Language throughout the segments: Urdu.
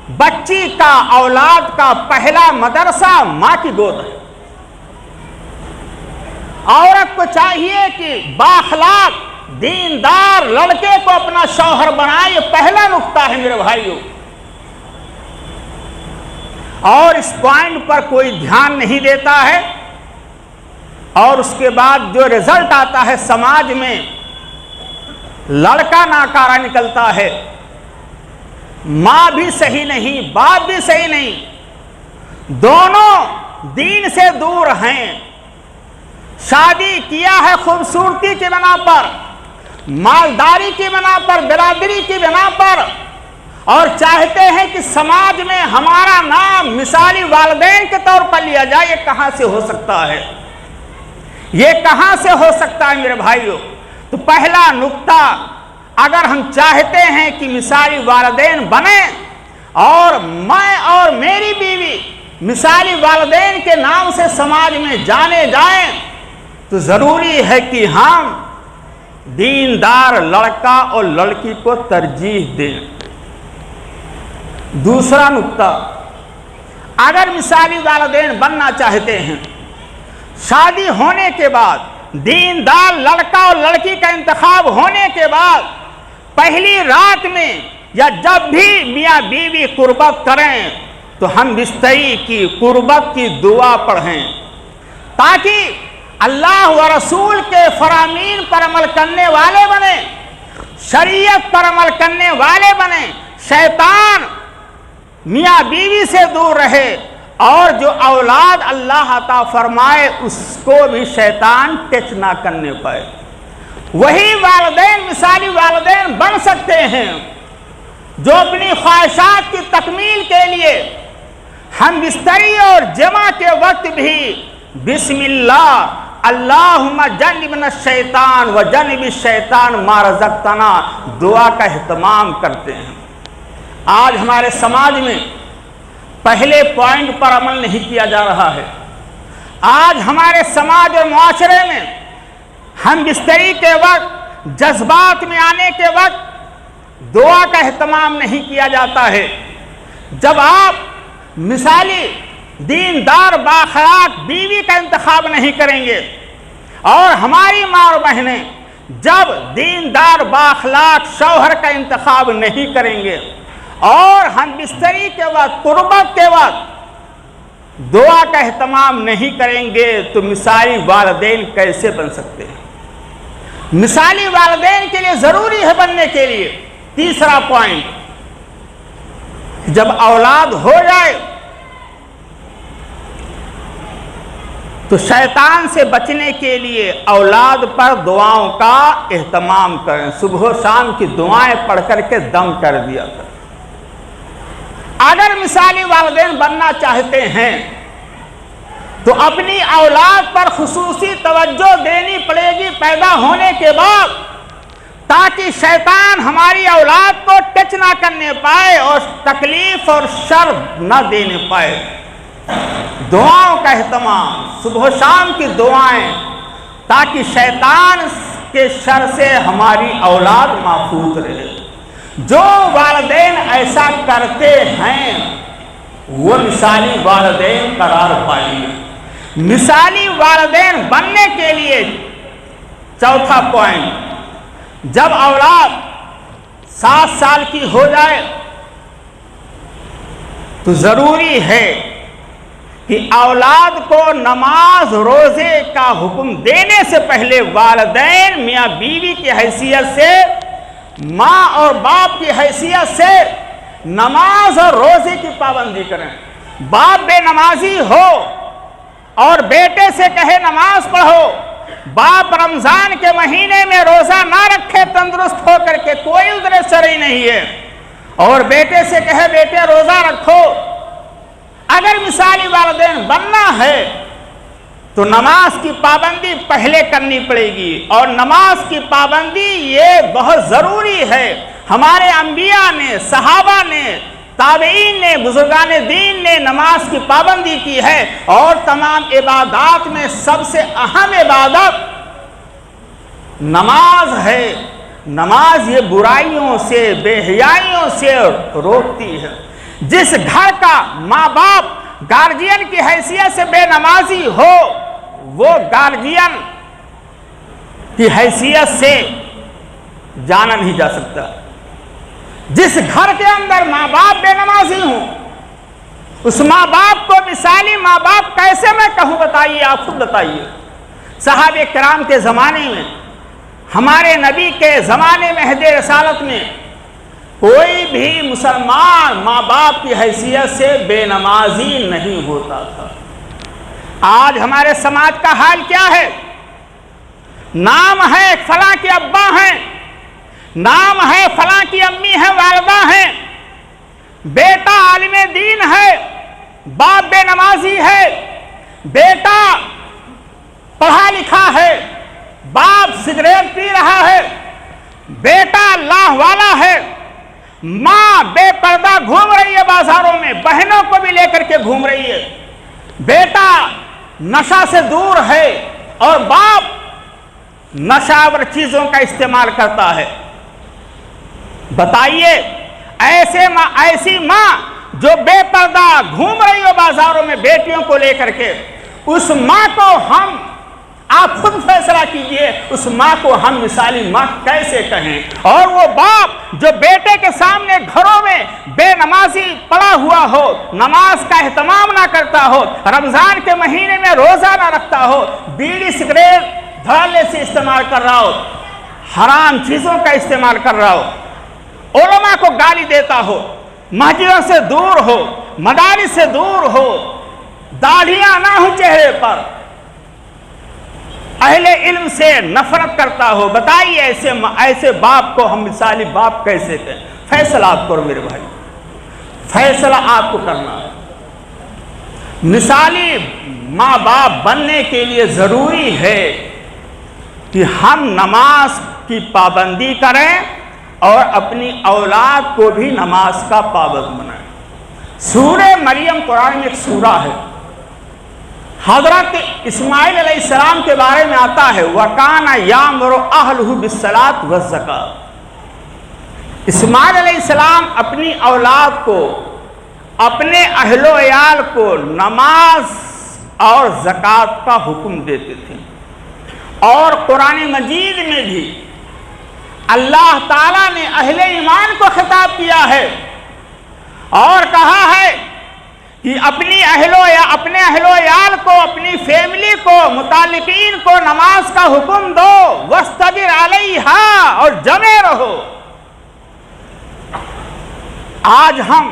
بچی کا، اولاد کا پہلا مدرسہ ماں کی گود ہے۔ عورت کو چاہیے کہ بااخلاق دیندار لڑکے کو اپنا شوہر بنائے، یہ پہلا نقطہ ہے میرے بھائیوں۔ اور اس پوائنٹ پر کوئی دھیان نہیں دیتا ہے، اور اس کے بعد جو رزلٹ آتا ہے سماج میں، لڑکا ناکارہ نکلتا ہے، ماں بھی صحیح نہیں، باپ بھی صحیح نہیں، دونوں دین سے دور ہیں، شادی کیا ہے خوبصورتی کی بنا پر، مالداری کی بنا پر، برادری کی بنا پر، اور چاہتے ہیں کہ سماج میں ہمارا نام مثالی والدین کے طور پر لیا جائے۔ یہ کہاں سے ہو سکتا ہے؟ یہ کہاں سے ہو سکتا ہے میرے بھائیوں؟ تو پہلا نقطہ، اگر ہم چاہتے ہیں کہ مثالی والدین بنیں اور میں اور میری بیوی مثالی والدین کے نام سے سماج میں جانے جائیں، تو ضروری ہے کہ ہم دیندار لڑکا اور لڑکی کو ترجیح دیں۔ دوسرا نقطہ، اگر مثالی والدین بننا چاہتے ہیں، شادی ہونے کے بعد دیندار لڑکا اور لڑکی کا انتخاب ہونے کے بعد پہلی رات میں یا جب بھی میاں بیوی قربت کریں تو ہم بستری کی قربت کی دعا پڑھیں، تاکہ اللہ و رسول کے فرامین پر عمل کرنے والے بنیں، شریعت پر عمل کرنے والے بنیں، شیطان میاں بیوی سے دور رہے، اور جو اولاد اللہ عطا فرمائے اس کو بھی شیطان ٹچ نہ کرنے پائے۔ وہی والدین مثالی والدین بن سکتے ہیں جو اپنی خواہشات کی تکمیل کے لیے ہم بستری اور جمع کے وقت بھی بسم اللہ اللہم جنبنا الشیطان و جنب الشیطان ما رزقتنا دعا کا اہتمام کرتے ہیں۔ آج ہمارے سماج میں پہلے پوائنٹ پر عمل نہیں کیا جا رہا ہے۔ آج ہمارے سماج اور معاشرے میں ہم بستری کے وقت، جذبات میں آنے کے وقت دعا کا اہتمام نہیں کیا جاتا ہے۔ جب آپ مثالی دیندار بااخلاق بیوی کا انتخاب نہیں کریں گے، اور ہماری ماں اور بہنیں جب دیندار بااخلاق شوہر کا انتخاب نہیں کریں گے، اور ہم بستری کے وقت، قربت کے وقت دعا کا اہتمام نہیں کریں گے، تو مثالی والدین کیسے بن سکتے ہیں؟ مثالی والدین کے لیے ضروری ہے بننے کے لیے تیسرا پوائنٹ، جب اولاد ہو جائے تو شیطان سے بچنے کے لیے اولاد پر دعاؤں کا اہتمام کریں، صبح و شام کی دعائیں پڑھ کر کے دم کر دیا کریں۔ اگر مثالی والدین بننا چاہتے ہیں تو اپنی اولاد پر خصوصی توجہ دینی پڑے گی پیدا ہونے کے بعد، تاکہ شیطان ہماری اولاد کو ٹچ نہ کرنے پائے اور تکلیف اور شر نہ دینے پائے۔ دعاؤں کا اہتمام، صبح و شام کی دعائیں، تاکہ شیطان کے شر سے ہماری اولاد محفوظ رہے۔ جو والدین ایسا کرتے ہیں وہ مثالی والدین قرار پائیں گے۔ مثالی والدین بننے کے لیے چوتھا پوائنٹ، جب اولاد 7 سال کی ہو جائے تو ضروری ہے کہ اولاد کو نماز روزے کا حکم دینے سے پہلے والدین میاں بیوی کی حیثیت سے، ماں اور باپ کی حیثیت سے نماز اور روزے کی پابندی کریں۔ باپ بے نمازی ہو اور بیٹے سے کہے نماز پڑھو، باپ رمضان کے مہینے میں روزہ نہ رکھے تندرست ہو کر کے، کوئی عذر شرعی نہیں ہے، اور بیٹے سے کہے بیٹے روزہ رکھو، اگر مثالی والدین بننا ہے تو نماز کی پابندی پہلے کرنی پڑے گی، اور نماز کی پابندی یہ بہت ضروری ہے۔ ہمارے انبیاء نے، صحابہ نے، تابعین نے، بزرگان دین نے نماز کی پابندی کی ہے، اور تمام عبادات میں سب سے اہم عبادت نماز ہے۔ نماز یہ برائیوں سے، بے حیائیوں سے روکتی ہے۔ جس گھر کا ماں باپ گارجین کی حیثیت سے بے نمازی ہو وہ گارجین کی حیثیت سے جانا نہیں جا سکتا۔ جس گھر کے اندر ماں باپ بے نمازی ہوں اس ماں باپ کو مثالی ماں باپ کیسے میں کہوں، بتائیے، آپ خود بتائیے۔ صحابہ کرام کے زمانے میں، ہمارے نبی کے زمانے میں، عہد رسالت میں کوئی بھی مسلمان ماں باپ کی حیثیت سے بے نمازی نہیں ہوتا تھا۔ آج ہمارے سماج کا حال کیا ہے؟ نام ہے فلاں کے ابا ہیں، نام ہے فلاں کی امی ہیں، والدہ ہیں، بیٹا عالم دین ہے، باپ بے نمازی ہے، بیٹا پڑھا لکھا ہے، باپ سگریٹ پی رہا ہے، بیٹا اللہ والا ہے، ماں بے پردہ گھوم رہی ہے بازاروں میں، بہنوں کو بھی لے کر کے گھوم رہی ہے، بیٹا نشہ سے دور ہے اور باپ نشاور چیزوں کا استعمال کرتا ہے۔ بتائیے، ایسی ماں جو بے پردہ گھوم رہی ہو بازاروں میں بیٹیوں کو لے کر کے، اس ماں کو آپ خود فیصلہ کیجئے، اس ماں کو ہم مثالی ماں کیسے کہیں؟ اور وہ باپ جو بیٹے کے سامنے گھروں میں بے نمازی پڑا ہوا ہو، نماز کا اہتمام نہ کرتا ہو، رمضان کے مہینے میں روزہ نہ رکھتا ہو، بیڑی سگریٹ دھڑلے سے استعمال کر رہا ہو، حرام چیزوں کا استعمال کر رہا ہو، علماء کو گالی دیتا ہو، مسجدوں سے دور ہو، مدارس سے دور ہو، داڑھیاں نہ ہو چہرے پر، اہل علم سے نفرت کرتا ہو، بتائیے ایسے باپ کو ہم مثالی باپ کیسے کہیں؟ فیصلہ آپ کرو میرے بھائی، فیصلہ آپ کو کرنا ہے۔ مثالی ماں باپ بننے کے لیے ضروری ہے کہ ہم نماز کی پابندی کریں اور اپنی اولاد کو بھی نماز کا پابند بنائیں۔ سورہ مریم قرآن میں ایک سورہ ہے، حضرت اسماعیل علیہ السلام کے بارے میں آتا ہے، وَكَانَ يَأْمُرُ أَهْلَهُ بِالصَّلَاةِ وَالزَّكَاةِ۔ اسماعیل علیہ السلام اپنی اولاد کو، اپنے اہل و عیال کو نماز اور زکوٰۃ کا حکم دیتے تھے۔ اور قرآن مجید میں بھی اللہ تعالیٰ نے اہل ایمان کو خطاب کیا ہے اور کہا ہے کہ اپنے اہل و عیال کو، اپنی فیملی کو، متعلقین کو نماز کا حکم دو، وَاسْتَبِرْ عَلَيْهَا، اور جمے رہو۔ آج ہم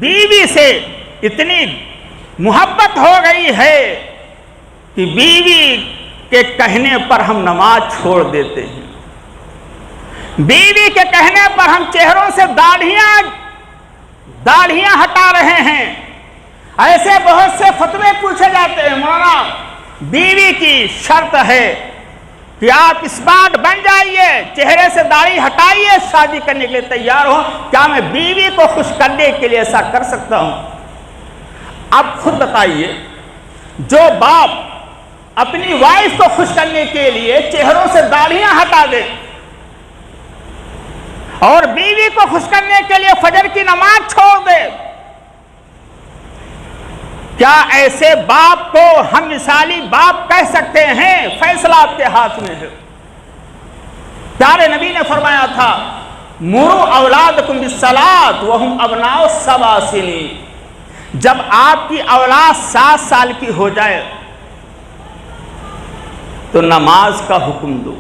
بیوی سے اتنی محبت ہو گئی ہے کہ بیوی کے کہنے پر ہم نماز چھوڑ دیتے ہیں، بیوی کے کہنے پر ہم چہروں سے داڑھیاں ہٹا رہے ہیں۔ ایسے بہت سے فتوے پوچھے جاتے ہیں، مولانا بیوی کی شرط ہے کہ آپ اسمارٹ بن جائیے، چہرے سے داڑھی ہٹائیے، شادی کرنے کے لیے تیار ہو۔ کیا میں بیوی کو خوش کرنے کے لیے ایسا کر سکتا ہوں؟ اب خود بتائیے، جو باپ اپنی وائف کو خوش کرنے کے لیے چہروں سے داڑھیاں ہٹا دے اور بیوی کو خوش کرنے کے لیے فجر کی نماز چھوڑ دے، کیا ایسے باپ کو ہم مثالی باپ کہہ سکتے ہیں؟ فیصلہ آپ کے ہاتھ میں ہے۔ پیارے نبی نے فرمایا تھا، مروا اولادکم بالصلاۃ وہم ابناء 7 سنین۔ جب آپ کی اولاد 7 سال کی ہو جائے تو نماز کا حکم دو،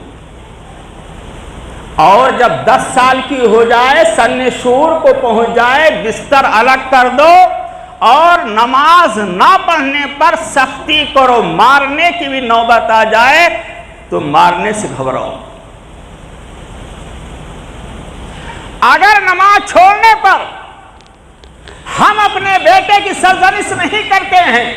اور جب 10 سال کی ہو جائے، سن شعور کو پہنچ جائے، بستر الگ کر دو، اور نماز نہ پڑھنے پر سختی کرو، مارنے کی بھی نوبت آ جائے تو مارنے سے گھبراؤ۔ اگر نماز چھوڑنے پر ہم اپنے بیٹے کی سرزنش نہیں کرتے ہیں،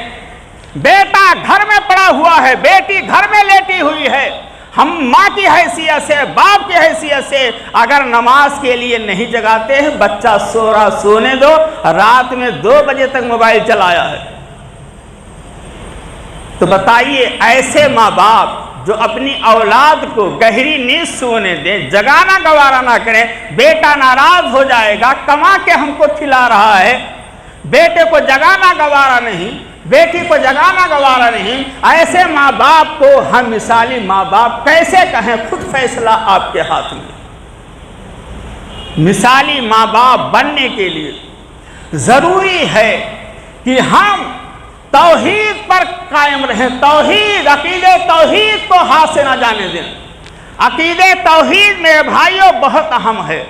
بیٹا گھر میں پڑا ہوا ہے، بیٹی گھر میں لیٹی ہوئی ہے، ہم ماں کی حیثیت سے، باپ کی حیثیت سے اگر نماز کے لیے نہیں جگاتے ہیں، بچہ سو رہا سونے دو، رات میں 2 بجے تک موبائل چلایا ہے، تو بتائیے ایسے ماں باپ جو اپنی اولاد کو گہری نیند سونے دے، جگانا گوارا نہ کرے، بیٹا ناراض ہو جائے گا، کما کے ہم کو کھلا رہا ہے، بیٹے کو جگانا گوارا نہیں، بیٹی کو جگانا گوارا نہیں، ایسے ماں باپ کو ہم مثالی ماں باپ کیسے کہیں؟ خود فیصلہ آپ کے ہاتھ میں۔ مثالی ماں باپ بننے کے لیے ضروری ہے کہ ہم توحید پر قائم رہیں، توحید، عقیدے توحید کو ہاتھ سے نہ جانے دیں۔ عقیدے توحید میرے بھائیوں بہت اہم ہے۔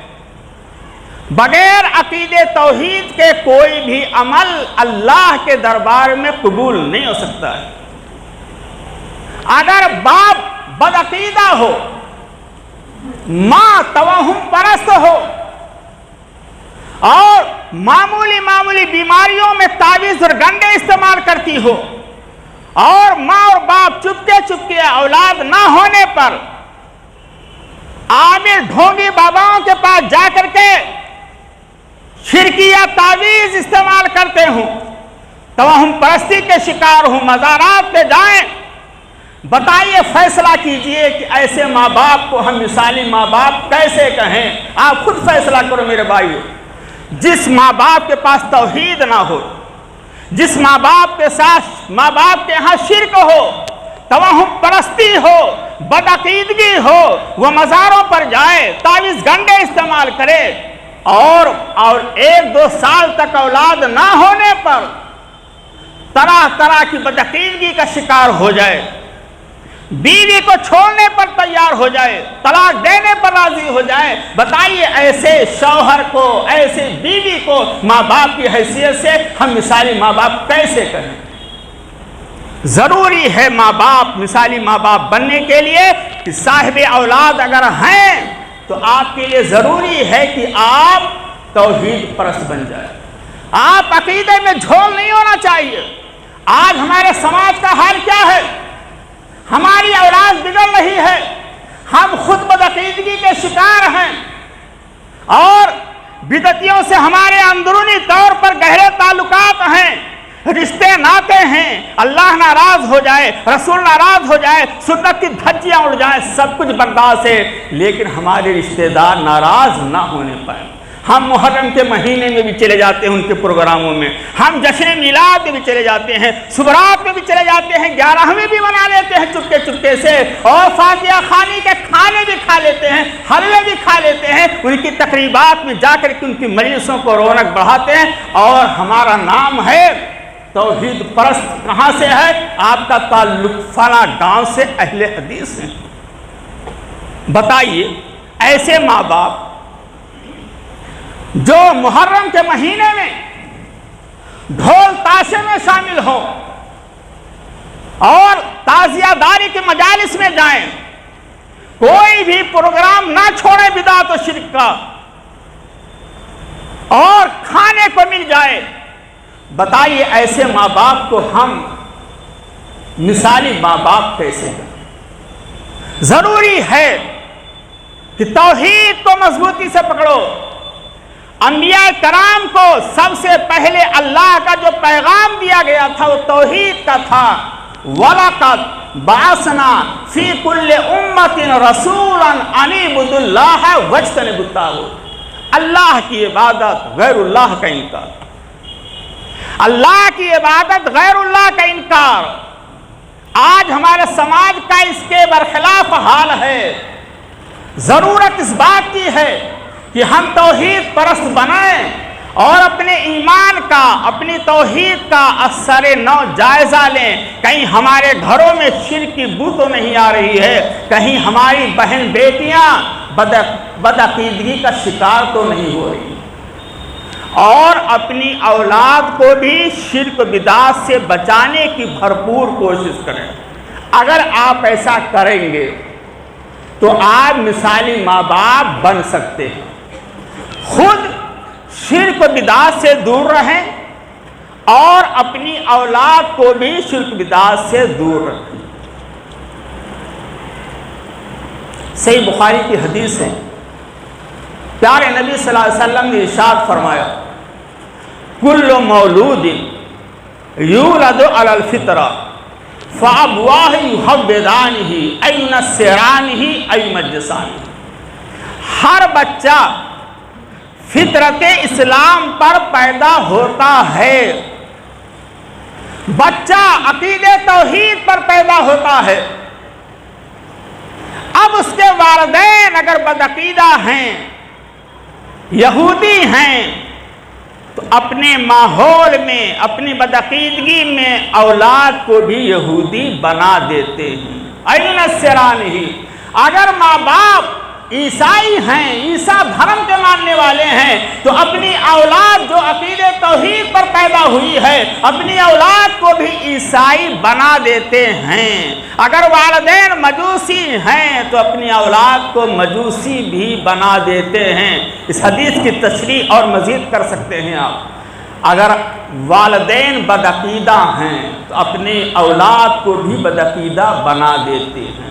بغیر عقیدے توحید کے کوئی بھی عمل اللہ کے دربار میں قبول نہیں ہو سکتا ہے۔ اگر باپ بدعقیدہ ہو، ماں توہم پرست ہو اور معمولی بیماریوں میں تعویذ اور گنڈے استعمال کرتی ہو، اور ماں اور باپ چپکے اولاد نہ ہونے پر عامر ڈھونگی باباؤں کے پاس جا کر کے شرکیہ تعویذ استعمال کرتے ہوں، توہم پرستی کے شکار ہوں، مزارات پہ جائیں، بتائیے، فیصلہ کیجئے کہ ایسے ماں باپ کو ہم مثالی ماں باپ کیسے کہیں؟ آپ خود فیصلہ کرو میرے بھائیو۔ جس ماں باپ کے پاس توحید نہ ہو، جس ماں باپ کے ساتھ ماں باپ کے ہاں شرک ہو، توہم پرستی ہو، بدعقیدگی ہو، وہ مزاروں پر جائے، تعویذ گنڈے استعمال کرے، اور 1-2 سال تک اولاد نہ ہونے پر طرح کی بدعقیدگی کا شکار ہو جائے، بیوی کو چھوڑنے پر تیار ہو جائے، طلاق دینے پر راضی ہو جائے، بتائیے ایسے شوہر کو، ایسے بیوی کو ماں باپ کی حیثیت سے ہم مثالی ماں باپ کیسے کہیں؟ ضروری ہے ماں باپ، مثالی ماں باپ بننے کے لیے کہ صاحب اولاد اگر ہیں تو آپ کے لیے ضروری ہے کہ آپ توحید پرست بن جائیں، آپ عقیدے میں جھول نہیں ہونا چاہیے۔ آج ہمارے سماج کا حال کیا ہے؟ ہماری اولاد بگڑ رہی ہے، ہم خود بدعقیدگی کے شکار ہیں، اور بدعتیوں سے ہمارے اندرونی طور پر گہرے تعلقات ہیں، رشتے ناتے ہیں، اللہ ناراض ہو جائے، رسول ناراض ہو جائے، سنت کی دھجیاں اڑ جائیں، سب کچھ برداشت ہے، لیکن ہمارے رشتہ دار ناراض نہ ہونے پائیں۔ ہم محرم کے مہینے میں بھی چلے جاتے ہیں ان کے پروگراموں میں، ہم جشن میلاد میں بھی چلے جاتے ہیں، صبرات میں بھی چلے جاتے ہیں، 11ویں بھی منا لیتے ہیں چپکے سے، اور فاتحہ خوانی کے کھانے بھی کھا لیتے ہیں، حلوے بھی کھا لیتے ہیں، ان کی تقریبات میں جا کر کے ان کی مجلسوں کو رونق بڑھاتے ہیں، اور ہمارا نام ہے توحید پرست۔ کہاں سے ہے؟ آپ کا تعلق فلاں گاؤں سے اہل حدیث ہیں۔ بتائیے، ایسے ماں باپ جو محرم کے مہینے میں ڈھول تاشے میں شامل ہو اور تعزیہ داری کے مجالس میں جائیں، کوئی بھی پروگرام نہ چھوڑے بدعت و شرک کا، اور کھانے کو مل جائے، بتائیے ایسے ماں باپ کو ہم مثالی ماں باپ کیسے ہیں؟ ضروری ہے کہ توحید کو مضبوطی سے پکڑو۔ انبیاء کرام کو سب سے پہلے اللہ کا جو پیغام دیا گیا تھا وہ توحید کا تھا۔ وَلَقَدْ بَعَثْنَا فِي كُلِّ أُمَّةٍ رَسُولًا أَنِ اعْبُدُوا اللَّهَ وَاجْتَنِبُوا الطَّاغُوتَ۔ اللہ کی عبادت، غیر اللہ کا انکار، اللہ کی عبادت، غیر اللہ کا انکار، آج ہمارے سماج کا اس کے برخلاف حال ہے۔ ضرورت اس بات کی ہے کہ ہم توحید پرست بنائیں اور اپنے ایمان کا، اپنی توحید کا اثر نو جائزہ لیں، کہیں ہمارے گھروں میں شرک کی بو تو نہیں آ رہی ہے، کہیں ہماری بہن بیٹیاں بدعقیدگی کا شکار تو نہیں ہو رہی، اور اپنی اولاد کو بھی شرک و بدعت سے بچانے کی بھرپور کوشش کریں۔ اگر آپ ایسا کریں گے تو آپ مثالی ماں باپ بن سکتے ہیں۔ خود شرک و بدعت سے دور رہیں اور اپنی اولاد کو بھی شرک بدعت سے دور رکھیں۔ صحیح بخاری کی حدیث ہے، پیارے نبی صلی اللہ علیہ وسلم نے ارشاد فرمایا، کل مولود یولد علی الفطرہ فَأَبْوَاهُ يُحَوِّدَانِهِ أَوْ يُنَصِّرَانِهِ أَوْ يُمَجِّسَانِهِ۔ ہر بچہ فطرت اسلام پر پیدا ہوتا ہے، بچہ عقید توحید پر پیدا ہوتا ہے۔ اب اس کے والدین اگر بدعقیدہ ہیں، یہودی ہیں، تو اپنے ماحول میں، اپنی بدعقیدگی میں اولاد کو بھی یہودی بنا دیتے ہیں۔ اَيُنَصِّرَانِهِ، اگر ماں باپ عیسائی ہیں، عیسیٰ دھرم کے ماننے والے ہیں، تو اپنی اولاد جو عقید توحید پر پیدا ہوئی ہے، اپنی اولاد کو بھی عیسائی بنا دیتے ہیں۔ اگر والدین مجوسی ہیں تو اپنی اولاد کو مجوسی بھی بنا دیتے ہیں۔ اس حدیث کی تشریح اور مزید کر سکتے ہیں آپ۔ اگر والدین بدعقیدہ ہیں تو اپنی اولاد کو بھی بدعقیدہ بنا دیتے ہیں۔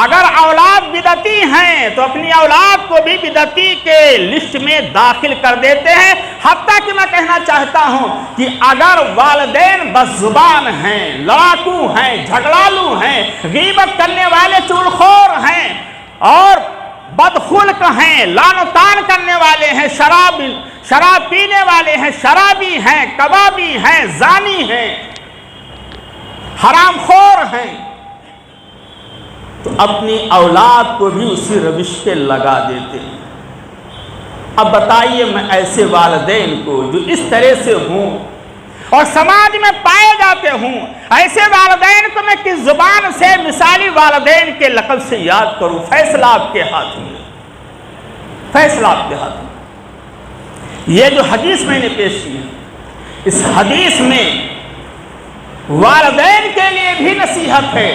اگر اولاد بدعتی ہیں تو اپنی اولاد کو بھی بدعتی کے لسٹ میں داخل کر دیتے ہیں۔ حتیٰ کہ میں کہنا چاہتا ہوں کہ اگر والدین بدزبان ہیں، لڑاکو ہیں، جھگڑالو ہیں، غیبت کرنے والے چغلخور ہیں اور بدخلق ہیں، لعن و طعن کرنے والے ہیں، شراب پینے والے ہیں، شرابی ہیں، کبابی ہیں، زانی ہیں، حرام خور ہیں، تو اپنی اولاد کو بھی اسی روش پہ لگا دیتے ہیں۔ اب بتائیے میں ایسے والدین کو جو اس طرح سے ہوں اور سماج میں پائے جاتے ہوں، ایسے والدین کو میں کس زبان سے مثالی والدین کے لقب سے یاد کروں؟ فیصلہ آپ کے ہاتھ میں، فیصلہ آپ کے ہاتھ میں۔ یہ جو حدیث میں نے پیش کی ہے، اس حدیث میں والدین کے لیے بھی نصیحت ہے،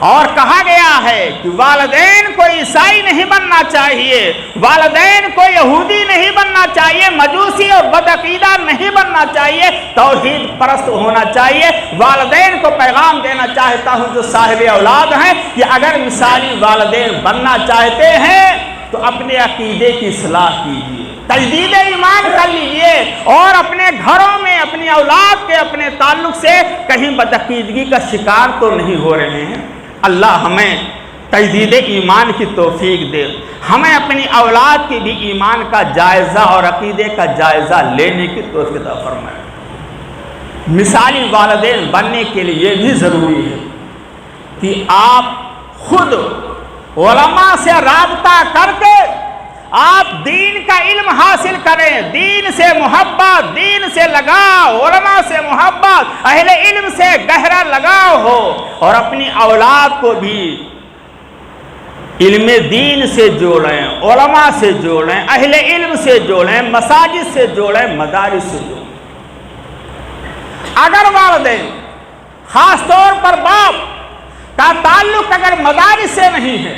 اور کہا گیا ہے کہ والدین کو عیسائی نہیں بننا چاہیے، والدین کو یہودی نہیں بننا چاہیے، مجوسی اور بدعقیدہ نہیں بننا چاہیے، توحید پرست ہونا چاہیے۔ والدین کو پیغام دینا چاہتا ہوں جو صاحب اولاد ہیں کہ اگر مثالی والدین بننا چاہتے ہیں تو اپنے عقیدے کی اصلاح کیجیے، تجدید ایمان کر لیجیے، اور اپنے گھروں میں اپنی اولاد کے اپنے تعلق سے کہیں بدعقیدگی کا شکار تو نہیں ہو رہے ہیں۔ اللہ ہمیں تجدید ایمان کی توفیق دے، ہمیں اپنی اولاد کی بھی ایمان کا جائزہ اور عقیدے کا جائزہ لینے کی توفیق عطا فرمائے۔ مثالی والدین بننے کے لیے یہ بھی ضروری ہے کہ آپ خود علماء سے رابطہ کر کے آپ دین کا علم حاصل کریں، دین سے محبت، دین سے لگاؤ، علماء سے محبت، اہل علم سے گہرا لگاؤ ہو، اور اپنی اولاد کو بھی علم دین سے جوڑیں، علماء سے جوڑیں، اہل علم سے جوڑیں، مساجد سے جوڑیں، مدارس سے جوڑیں۔ اگر والدین، خاص طور پر باپ کا تعلق اگر مدارس سے نہیں ہے،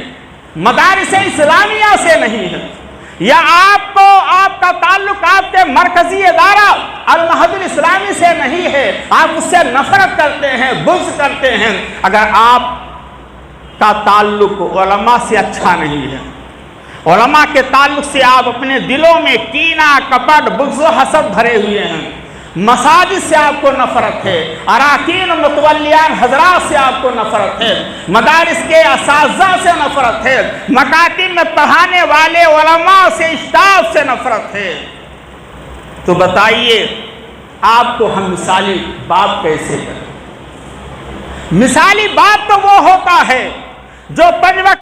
مدارس اسلامیہ سے نہیں ہے، یا آپ کا تعلق آپ کے مرکزی ادارہ المعہد الاسلامی سے نہیں ہے، آپ اس سے نفرت کرتے ہیں، بغض کرتے ہیں، اگر آپ کا تعلق علماء سے اچھا نہیں ہے، علماء کے تعلق سے آپ اپنے دلوں میں کینہ، کپٹ، بغض و حسد بھرے ہوئے ہیں، مساجد سے آپ کو نفرت ہے، اراکین و متولیان حضرات سے آپ کو نفرت ہے، مدارس کے اساتذہ سے نفرت ہے، مکاتب میں پڑھانے والے علماء سے، اسٹاف سے نفرت ہے، تو بتائیے آپ کو ہم مثالی باپ کیسے کریں؟ مثالی باپ تو وہ ہوتا ہے جو 5 وقت